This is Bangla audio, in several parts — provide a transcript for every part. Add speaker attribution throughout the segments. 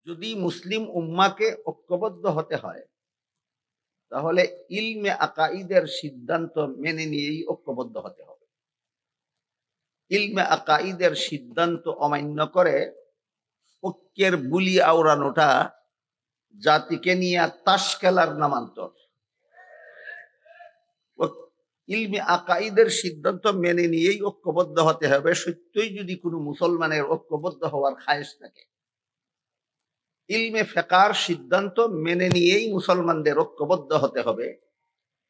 Speaker 1: যদি মুসলিম উম্মাকে ঐক্যবদ্ধ হতে হয় তাহলে ইলমে আকাইদের সিদ্ধান্ত মেনে নিয়েই ঐক্যবদ্ধ হতে হবে। ইলমে আকাইদের সিদ্ধান্ত অমান্য করে ঐক্যের বুলি আওড়ানোটা জাতিকে নিয়ে তাস খেলার নামান্তর। ইলমে আকাইদের সিদ্ধান্ত মেনে নিয়েই ঐক্যবদ্ধ হতে হবে। সত্যই যদি কোনো মুসলমানের ঐক্যবদ্ধ হওয়ার খায়েশ থাকে, ইলমে ফিকহের সিদ্ধান্ত মেনে নিয়েই মুসলমানদের ঐক্যবদ্ধ হতে হবে।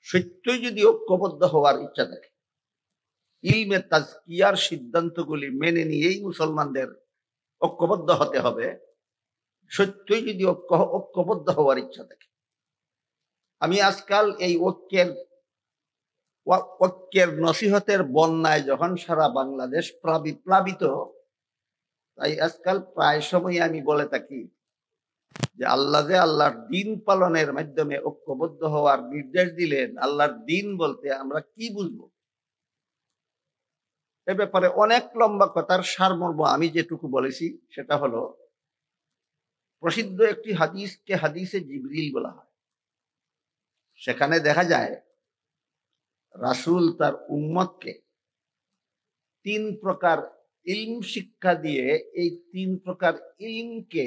Speaker 1: সত্যই যদি ঐক্যবদ্ধ হওয়ার ইচ্ছা থাকে, ইলমে তাজকিয়ার সিদ্ধান্তগুলি মেনে নিয়েই মুসলমানদের ঐক্যবদ্ধ হতে হবে। সত্যই যদি ঐক্যবদ্ধ হওয়ার ইচ্ছা থাকে। আমি আজকাল এই ঐক্যের নসিহতের বন্যায় যখন সারা বাংলাদেশ প্লাবিত, তাই আজকাল প্রায় সময় আমি বলে থাকি যে আল্লাহর দিন পালনের মাধ্যমে ঐক্যবদ্ধ হওয়ার নির্দেশ দিলেন। আল্লাহর দিন বলতে আমরা কি বুঝবো, এ ব্যাপারে অনেক লম্বা কথার সারমর্ম আমি যেটুকু বলেছি সেটা হলো, প্রসিদ্ধ একটি হাদিসকে হাদিসে জিবরিল বলা হয়। সেখানে দেখা যায় রাসূল তার উম্মতকে 3 প্রকার ইলম শিক্ষা দিয়ে এই 3 প্রকার ইলমকে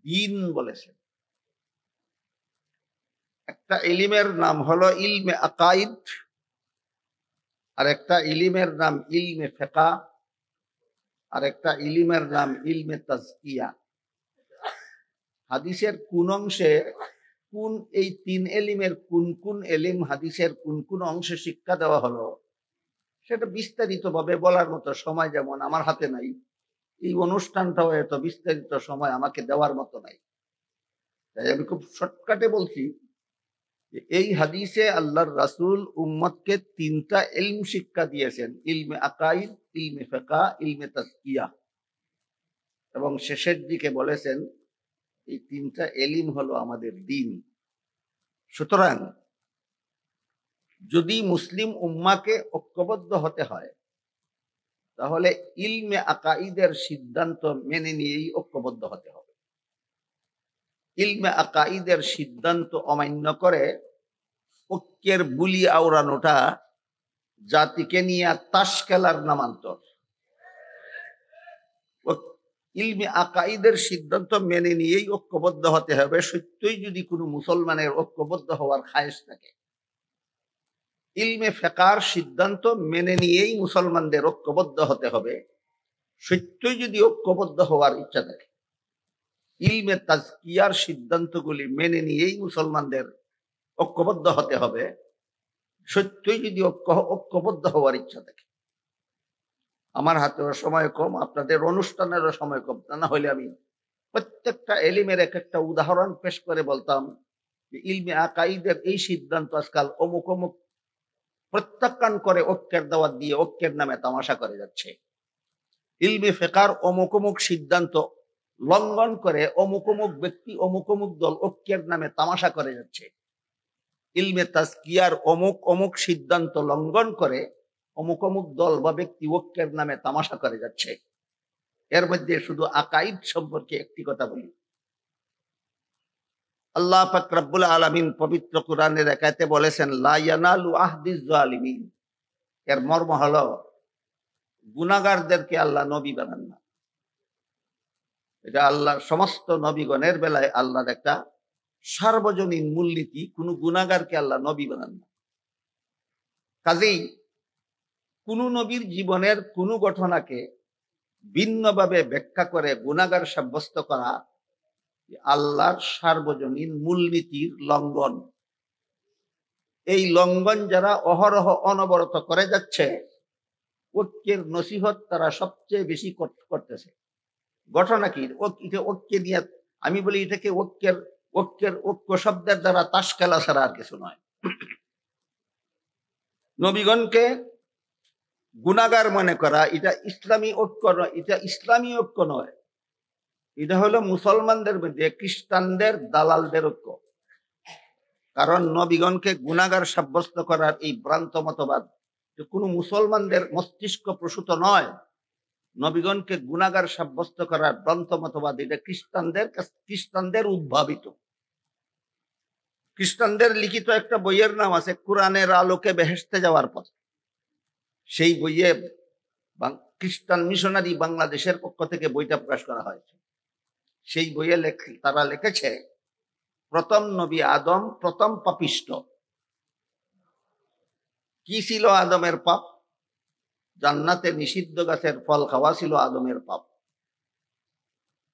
Speaker 1: দ্বীন বলেছেন। একটা ইলমের নাম হলো ইলমে আকাইদ, আর একটা ইলমের নাম ইলমে ফিকহ, আর একটা ইলমের নাম ইলমে তাজকিয়া। হাদিসের কোন অংশে কোন এই 3 ইলমের কোন ইলম হাদিসের কোন অংশে শিক্ষা দেওয়া হলো সেটা বিস্তারিতভাবে বলার মতো সময় যেমন আমার হাতে নাই, এই অনুষ্ঠানটাও এত বিস্তারিত সময় আমাকে দেওয়ার মতো নাই। তাই আমি খুব শর্টকাটে বলছি যে এই হাদিসে আল্লাহর রাসূল উম্মতকে 3টা ইলম শিক্ষা দিয়েছেন: ইলমে আকাইদ, ইলমে ফিকহ, ইলমে তাজকিয়া। এবং শেষের দিকে বলেছেন এই 3টা ইলম হলো আমাদের দ্বীন। সুতরাং যদি মুসলিম উম্মাকে ঐক্যবদ্ধ হতে হয় তাহলে ইলমে আকাইদের সিদ্ধান্ত মেনে নিয়েই ঐক্যবদ্ধ হতে হবে। ইলমে আকাইদের সিদ্ধান্ত অমান্য করে ঐক্যের বুলি আওড়ানোটা জাতিকে নিয়ে তাস খেলার নামান্তর। ইলমে আকাইদের সিদ্ধান্ত মেনে নিয়েই ঐক্যবদ্ধ হতে হবে। সত্যই যদি কোনো মুসলমানের ঐক্যবদ্ধ হওয়ার খায়েশ থাকে, ইলমে ফিকহের সিদ্ধান্ত মেনে নিয়েই মুসলমানদের ঐক্যবদ্ধ হতে হবে। সত্যই যদি ঐক্যবদ্ধ হওয়ার ইচ্ছা থাকে, ইলমে তাজকিয়ার সিদ্ধান্তগুলি মেনে নিয়েই মুসলমানদের ঐক্যবদ্ধ হতে হবে। সত্যই যদি ঐক্যবদ্ধ হওয়ার ইচ্ছা থাকে। আমার হাতেও সময় কম, আপনাদের অনুষ্ঠানেরও সময় কম, না হলে আমি প্রত্যেকটা এলিমের এক একটা উদাহরণ পেশ করে বলতাম যে ইলমে আকাইদের এই সিদ্ধান্ত আজকাল অমুক অমুক প্রত্যাখ্যান করে ঐক্যের দাওয়াত দিয়ে ঐক্যের নামে তামাশা করে যাচ্ছে। ইলমে ফিকহের অমুক অমুক সিদ্ধান্ত লঙ্ঘন করে অমুক অমুক ব্যক্তি অমুক অমুক দল ঐক্যের নামে তামাশা করে যাচ্ছে। ইলমে তাজকিয়ার অমুক অমুক সিদ্ধান্ত লঙ্ঘন করে অমুক অমুক দল বা ব্যক্তি ঐক্যের নামে তামাশা করে যাচ্ছে। এর মধ্যে শুধু আকাইদ সম্পর্কে একটি কথা বলি। আল্লাহ পাক রব্বুল আলামিন পবিত্র কোরআনের এক আয়াতে বলেছেন, লা ইয়ানালু আহদিজ জালিমিন। এর মর্ম হলো গুনাহগারদেরকে আল্লাহ নবী বানান না। এটা আল্লাহর সমস্ত নবীগণের বেলায় আল্লাহর একটা সার্বজনীন মূলনীতি, কোন গুনাহগারকে আল্লাহ নবী বানান না। কাজেই কোন নবীর জীবনের কোন ঘটনাকে ভিন্নভাবে ব্যাখ্যা করে গুনাহগার সাব্যস্ত করা আল্লাহর সার্বজনীন মূলনীতির লঙ্ঘন। এই লঙ্ঘন যারা অহরহ অনবরত করে যাচ্ছে, ঐক্যের নসিহত তারা সবচেয়ে বেশি করতেছে। ঘটনা কি? ঐক্য নিয়ে আমি বলি এটাকে ঐক্য শব্দের দ্বারা তাস খেলা ছাড়া আর কিছু নয়। নবীগণকে গুনাহগার মনে করা এটা ইসলামী ঐক্য নয়, এটা ইসলামী ঐক্য নয়। এটা হলো মুসলমানদের মধ্যে খ্রিস্টানদের দালালদের ঐক্য। কারণ নবীগণকে গুনাহগার সাব্যস্ত করার এই ভ্রান্ত মতবাদ কোন মুসলমানদের মস্তিষ্ক প্রসূত নয়। নবীগণকে গুনাহগার সাব্যস্ত করার গ্রন্থ মতবাদ, এটা খ্রিস্টানদের উদ্ভাবিত। খ্রিস্টানদের লিখিত একটা বইয়ের নাম আছে কোরআনের আলোকে বেহেশতে যাওয়ার পথ। সেই বইয়ে খ্রিস্টান মিশনারি বাংলাদেশের পক্ষ থেকে বইটা প্রকাশ করা হয়েছে। সেই বইয়ে তারা লিখেছে, প্রথম নবী আদম প্রথম পাপিষ্ট। কি ছিল আদমের পাপ? জান্নাতে নিষিদ্ধ গাছের ফল খাওয়া ছিল আদমের পাপ।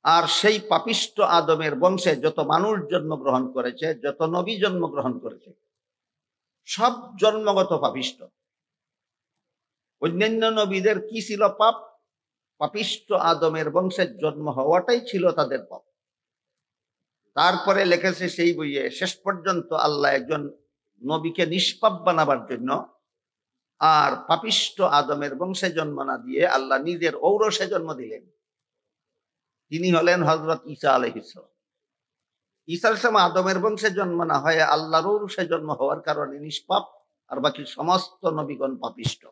Speaker 1: আর সেই পাপিষ্ট আদমের বংশে যত মানুষ জন্মগ্রহণ করেছে, যত নবী জন্মগ্রহণ করেছে, সব জন্মগত পাপিষ্ট। অন্যান্য নবীদের কি ছিল পাপ? পাপিষ্ট আদমের বংশের জন্ম হওয়াটাই ছিল তাদের পাপ। তারপরে লিখেছে সেই বইয়ে, শেষ পর্যন্ত আল্লাহ একজন নবীকে নিষ্পাপ বানাবার জন্য আর পাপিষ্ট আদমের বংশে জন্ম না দিয়ে আল্লাহ নিজের ঔরসে জন্ম দিলেন। তিনি হলেন হযরত ঈসা আলাইহিস সালাম। ঈসা আলাইহিস সালাম আদমের বংশে জন্ম না হয়ে আল্লাহর ঔরসে জন্ম হওয়ার কারণে নিষ্পাপ, আর বাকি সমস্ত নবীগণ পাপিষ্ট।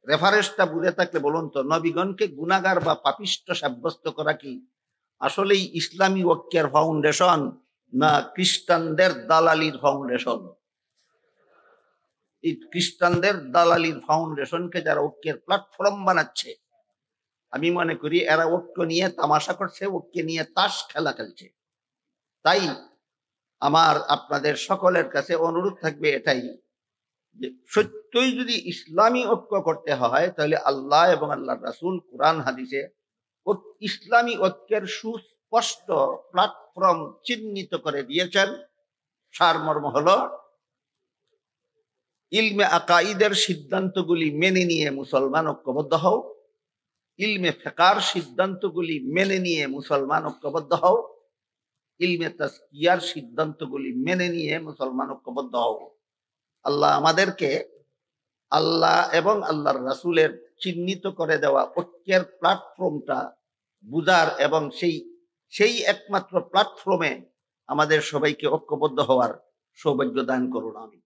Speaker 1: রেফারেন্সটা বুঝে থাকলে বলুন তো, নবীগণকে গুনাহগার বা পাপিষ্ট সাব্যস্ত করা কি আসলেই ইসলামী ঐক্যের ফাউন্ডেশন, না খ্রিস্টানদের দালালির ফাউন্ডেশন? এই খ্রিস্টানদের দালালির ফাউন্ডেশনকে যারা ঐক্যের প্ল্যাটফর্ম বানাচ্ছে, আমি মনে করি এরা ঐক্য নিয়ে তামাশা করছে, ঐক্য নিয়ে তাস খেলা খেলছে। তাই আমার আপনাদের সকলের কাছে অনুরোধ থাকবে এটাই, যে সত্যই যদি ইসলামী ঐক্য করতে হয় তাহলে আল্লাহ এবং আল্লাহর রাসূল কোরআন হাদিসে ইসলামী ঐক্যের সুস্পষ্ট প্ল্যাটফর্ম চিহ্নিত করে দিয়েছেন। সারমর্ম হলো, ইলমে আকাইদের সিদ্ধান্তগুলি মেনে নিয়ে মুসলমান ঐক্যবদ্ধ হও, ইলমে ফিকহের সিদ্ধান্তগুলি মেনে নিয়ে মুসলমান ঐক্যবদ্ধ হও, ইলমে তাজকিয়ার সিদ্ধান্তগুলি মেনে নিয়ে মুসলমান ঐক্যবদ্ধ হও। আল্লাহ আমাদেরকে আল্লাহ এবং আল্লাহর রাসূলের চিহ্নিত করে দেওয়া ঐক্যের প্ল্যাটফর্মটা বুঝার এবং সেই একমাত্র প্ল্যাটফর্মে আমাদের সবাইকে ঐক্যবদ্ধ হওয়ার সৌভাগ্য দান করুন। আমিন।